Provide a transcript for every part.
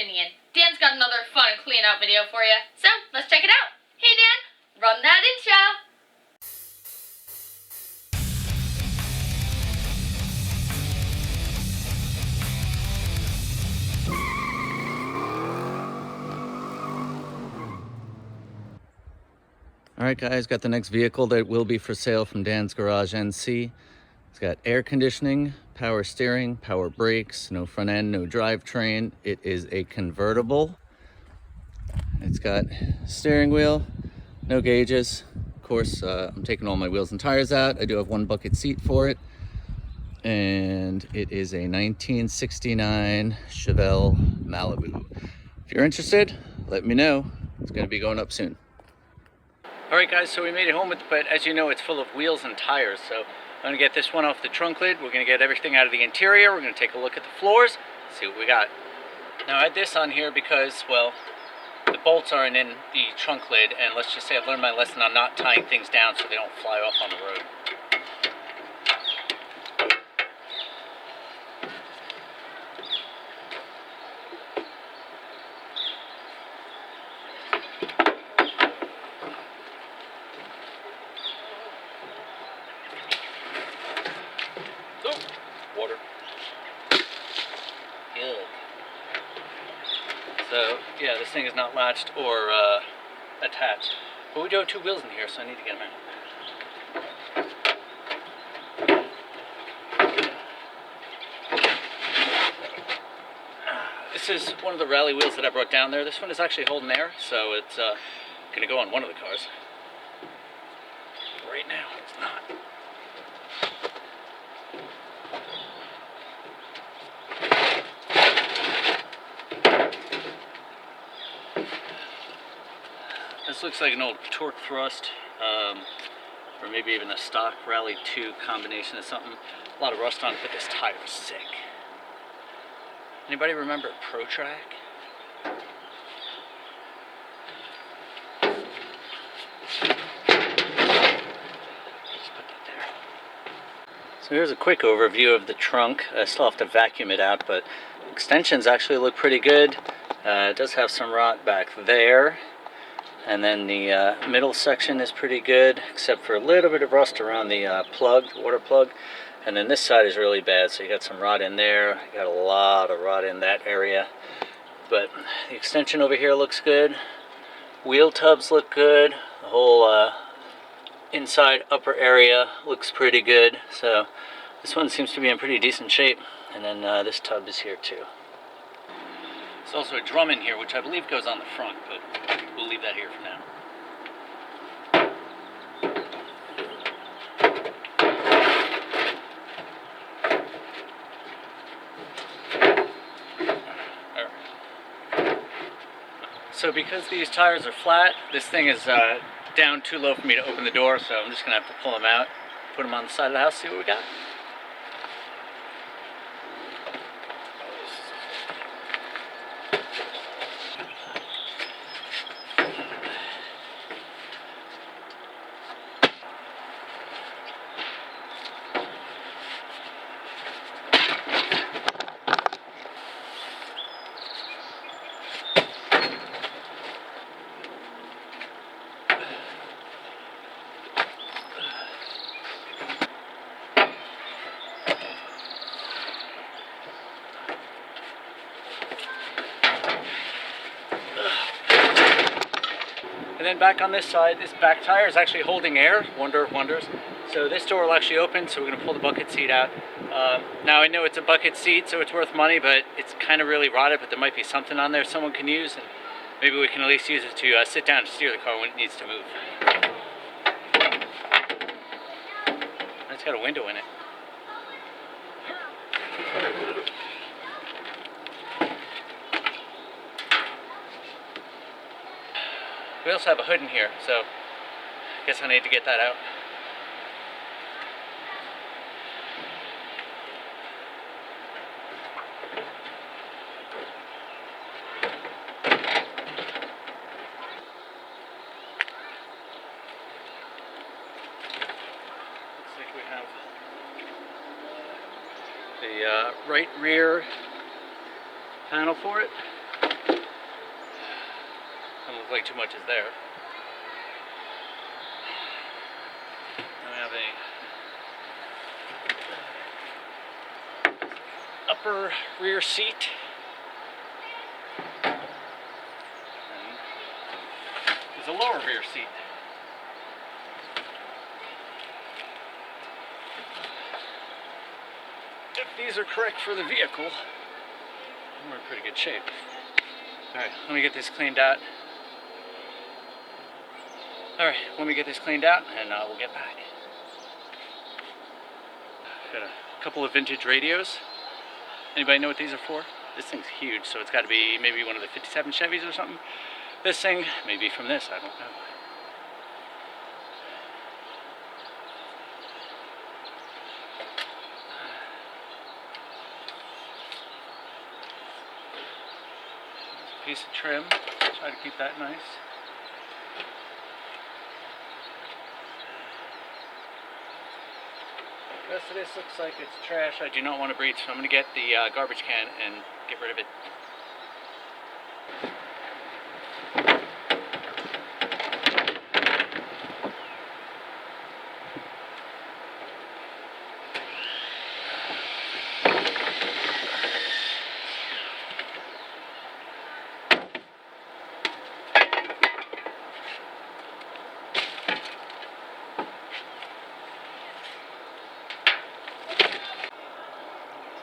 tuning in. Dan's got another fun clean out video for you, so let's check it out. Hey Dan, run that intro. Alright guys, got the next vehicle that will be for sale from DansgarageNC. It's got air conditioning, power steering, power brakes, no front end, no drivetrain. It is a convertible. It's got steering wheel, no gauges. Of course, I'm taking all my wheels and tires out. I do have one bucket seat for it. And it is a 1969 Chevelle Malibu. If you're interested, let me know. It's going to be going up soon. Alright guys, so we made it home with it, but as you know, it's full of wheels and tires. So I'm going to get this one off the trunk lid. We're going to get everything out of the interior. We're going to take a look at the floors, see what we got. Now I had this on here because, well, the bolts aren't in the trunk lid, and let's just say I've learned my lesson on not tying things down so they don't fly off on the road. Water. Good. So, yeah, this thing is not latched or attached. But we do have two wheels in here, so I need to get them out. This is one of the rally wheels that I brought down there. This one is actually holding air, so it's going to go on one of the cars. Right now, it's not. This looks like an old torque thrust, or maybe even a stock Rally 2 combination of something. A lot of rust on it, but this tire is sick. Anybody remember Pro Track? Just put that there. So here's a quick overview of the trunk. I still have to vacuum it out, but extensions actually look pretty good. It does have some rot back there. And then the middle section is pretty good, except for a little bit of rust around the plug, water plug. And then this side is really bad, so you got some rot in there. You got a lot of rot in that area. But the extension over here looks good. Wheel tubs look good. The whole inside upper area looks pretty good. So this one seems to be in pretty decent shape. And then this tub is here too. There's also a drum in here, which I believe goes on the front, but we'll leave that here for now. So because these tires are flat, this thing is down too low for me to open the door, so I'm just going to have to pull them out, put them on the side of the house, see what we got. And then back on this side, this back tire is actually holding air, wonder of wonders. So this door will actually open, so we're going to pull the bucket seat out. Now I know it's a bucket seat, so it's worth money, but it's kind of really rotted, but there might be something on there someone can use, and maybe we can at least use it to sit down and steer the car when it needs to move. It's got a window in it. We also have a hood in here, so I guess I need to get that out. Looks like we have the right rear panel for it. Doesn't look like too much is there. Then we have a upper rear seat. And there's a lower rear seat. If these are correct for the vehicle, we're in pretty good shape. Alright, let me get this cleaned out. Alright, let me get this cleaned out and we'll get back. Got a couple of vintage radios. Anybody know what these are for? This thing's huge, so it's got to be maybe one of the 57 Chevys or something. This thing, maybe from this, I don't know. Piece of trim, try to keep that nice. The rest of this looks like it's trash. I do not want to breathe, so I'm going to get the garbage can and get rid of it.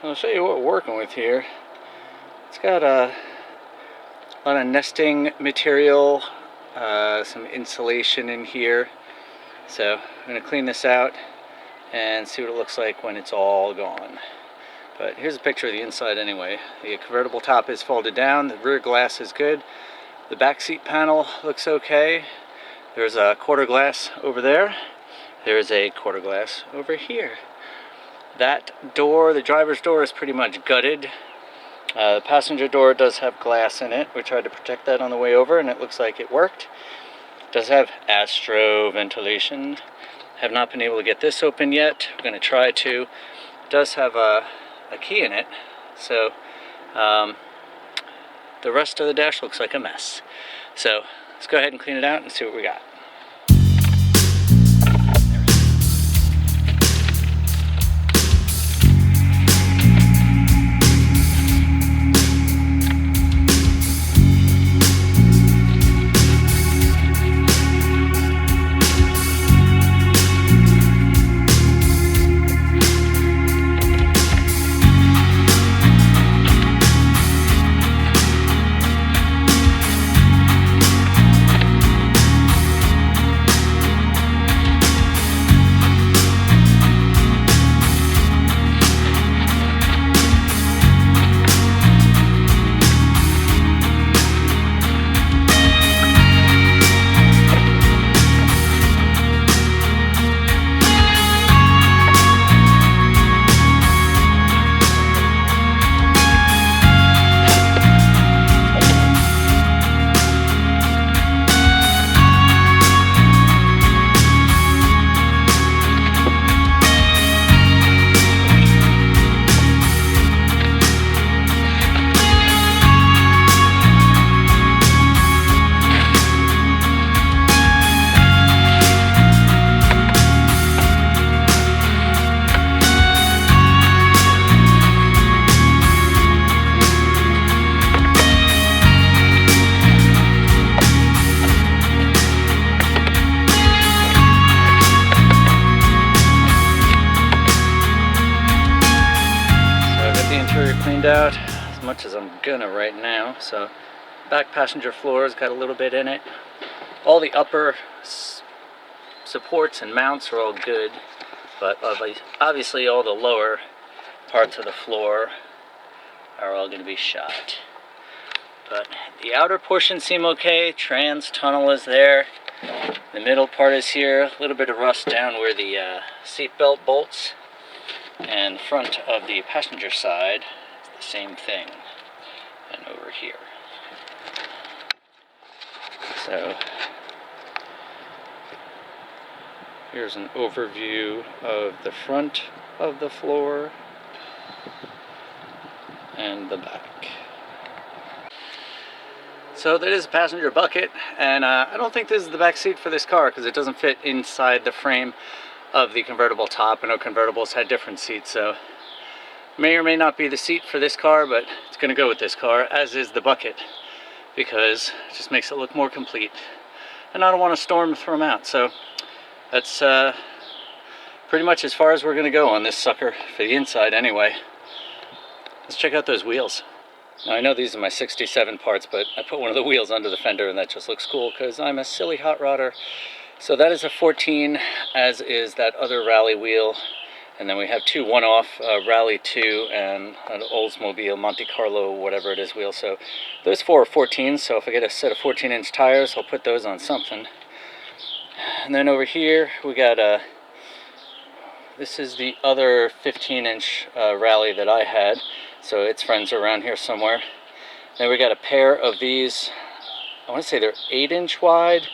So I'll show you what we're working with here. It's got a lot of nesting material, some insulation in here. So I'm going to clean this out and see what it looks like when it's all gone. But here's a picture of the inside anyway. The convertible top is folded down, the rear glass is good, the back seat panel looks okay. There's a quarter glass over there. There's a quarter glass over here. That door, the driver's door, is pretty much gutted. The passenger door does have glass in it. We tried to protect that on the way over and it looks like it worked. It does have Astro ventilation. Have not been able to get this open yet. We're going to try to. It does have a key in it. So the rest of the dash looks like a mess. So let's go ahead and clean it out and see what we got. Cleaned out as much as I'm gonna right now. So back passenger floor's got a little bit in it. All the upper supports and mounts are all good, but obviously all the lower parts of the floor are all going to be shot. But the outer portions seem okay. Trans tunnel is there. The middle part is here. A little bit of rust down where the seat belt bolts. And the front of the passenger side is the same thing. And over here. So here's an overview of the front of the floor and the back. So that is a passenger bucket, and I don't think this is the back seat for this car because it doesn't fit inside the frame of the convertible top. I know convertibles had different seats, so may or may not be the seat for this car, but it's going to go with this car, as is the bucket, because it just makes it look more complete. And I don't want to storm throw them out, so that's pretty much as far as we're going to go on this sucker for the inside anyway. Let's check out those wheels. Now, I know these are my 67 parts, but I put one of the wheels under the fender, and that just looks cool because I'm a silly hot rodder. So that is a 14, as is that other rally wheel. And then we have two one-off Rally 2 and an Oldsmobile Monte Carlo, whatever it is, wheel. So those four are 14s, so if I get a set of 14-inch tires, I'll put those on something. And then over here, we got this is the other 15-inch Rally that I had. So its friends are around here somewhere. Then we got a pair of these, I want to say they're 8-inch wide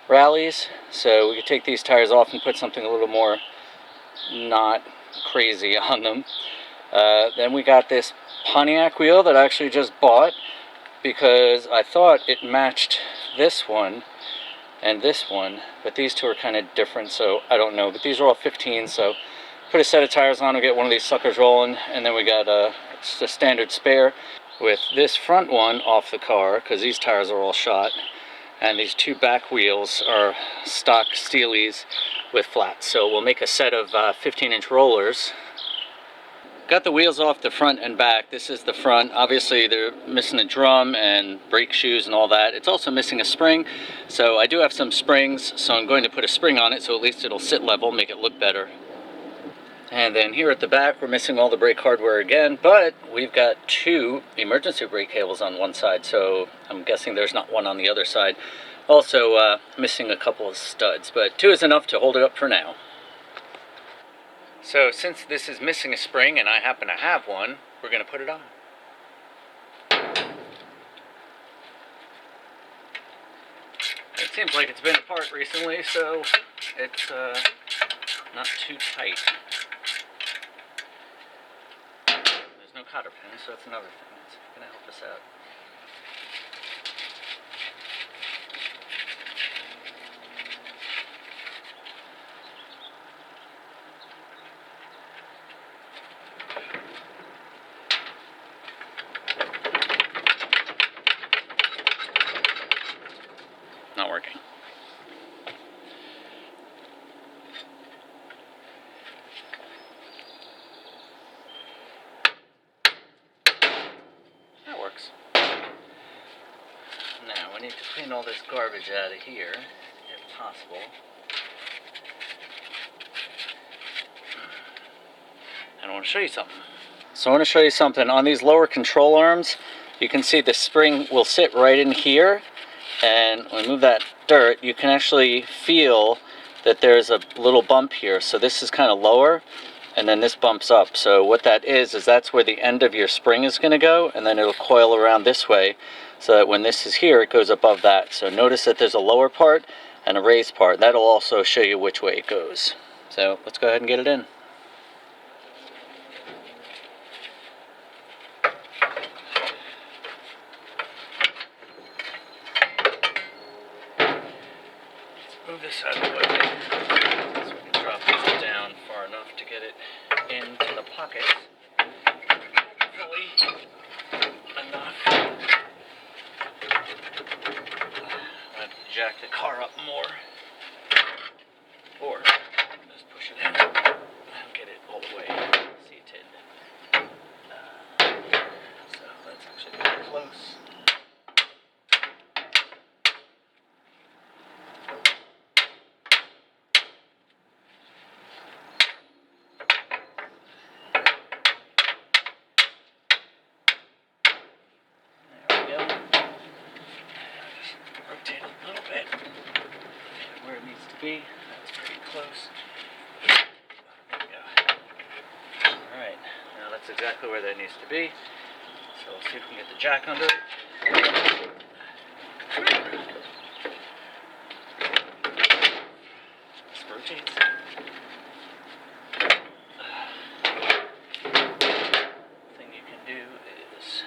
Rallies. So we could take these tires off and put something a little more not crazy on them. Then we got this Pontiac wheel that I actually just bought because I thought it matched this one and this one, but these two are kind of different, so I don't know. But these are all 15, so put a set of tires on, we'll get one of these suckers rolling. And then we got just a standard spare with this front one off the car because these tires are all shot, and these two back wheels are stock Steelies with flats. So we'll make a set of 15-inch rollers. Got the wheels off the front and back. This is the front. Obviously they're missing a drum and brake shoes and all that. It's also missing a spring, so I do have some springs, so I'm going to put a spring on it so at least it'll sit level, make it look better. And then here at the back, we're missing all the brake hardware again, but we've got two emergency brake cables on one side, so I'm guessing there's not one on the other side. Also missing a couple of studs, but two is enough to hold it up for now. So since this is missing a spring and I happen to have one, we're going to put it on. It seems like it's been apart recently, so it's not too tight. There's no cotter pin, so that's another thing that's going to help us out. Not working. That works. Now we need to clean all this garbage out of here, if possible. And I want to show you something. So I want to show you something. On these lower control arms, you can see the spring will sit right in here. And when we move that dirt, you can actually feel that there's a little bump here. So this is kind of lower, and then this bumps up. So what that is that's where the end of your spring is going to go, and then it'll coil around this way, so that when this is here, it goes above that. So notice that there's a lower part and a raised part. That'll also show you which way it goes. So let's go ahead and get it in. Move this out of the way so we can drop this down far enough to get it into the pocket. Hopefully enough. I'd jack the car up more, or just push it in and get it all the way seated. So that's actually pretty close. Rotate a little bit where it needs to be. That's pretty close. There we go. Alright, now that's exactly where that needs to be. So let's see if we can get the jack under it. This rotates. Thing you can do is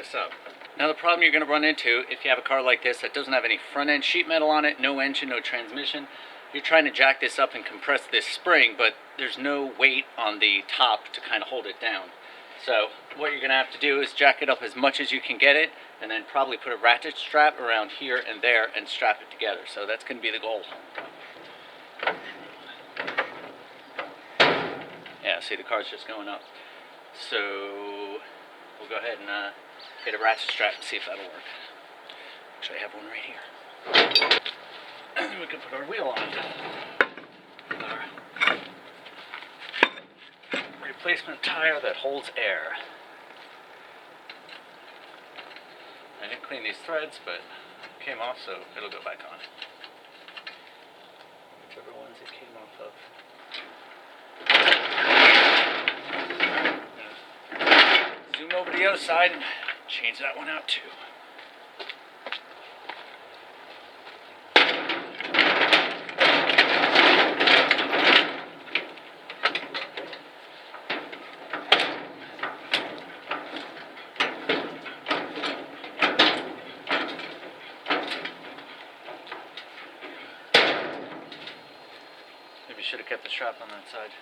this up. Now the problem you're going to run into if you have a car like this that doesn't have any front end sheet metal on it, no engine, no transmission, you're trying to jack this up and compress this spring, but there's no weight on the top to kind of hold it down. So what you're going to have to do is jack it up as much as you can get it, and then probably put a ratchet strap around here and there and strap it together. So that's going to be the goal. Yeah, see, the car's just going up. So we'll go ahead and get a ratchet strap and see if that'll work. Actually, I have one right here. And then we can put our wheel on. Our replacement tire that holds air. I didn't clean these threads, but it came off, so it'll go back on. Whichever ones it came off of. Zoom over to the other side and change that one out too. Maybe should have kept the strap on that side.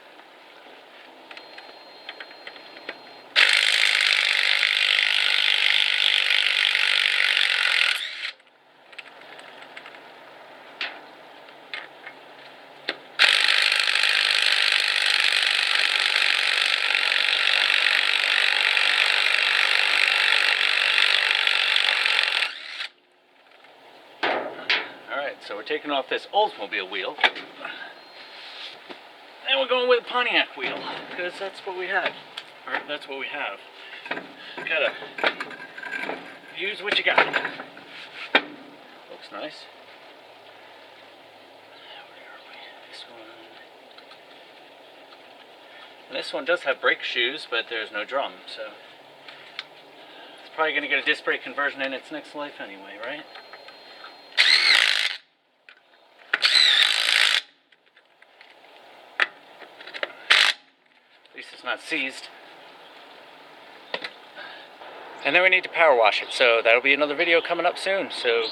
Alright, so we're taking off this Oldsmobile wheel. And we're going with a Pontiac wheel, because that's what we had. Or that's what we have. Gotta use what you got. Looks nice. Where are we? This one. And this one does have brake shoes, but there's no drum, so it's probably gonna get a disc brake conversion in its next life anyway, right? At least it's not seized. And then we need to power wash it, so that'll be another video coming up soon. So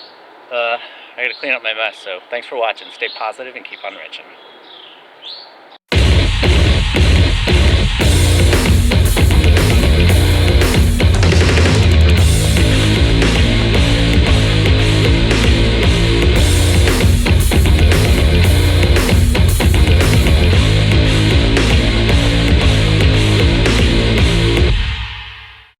I gotta clean up my mess, so thanks for watching. Stay positive and keep on wrenching.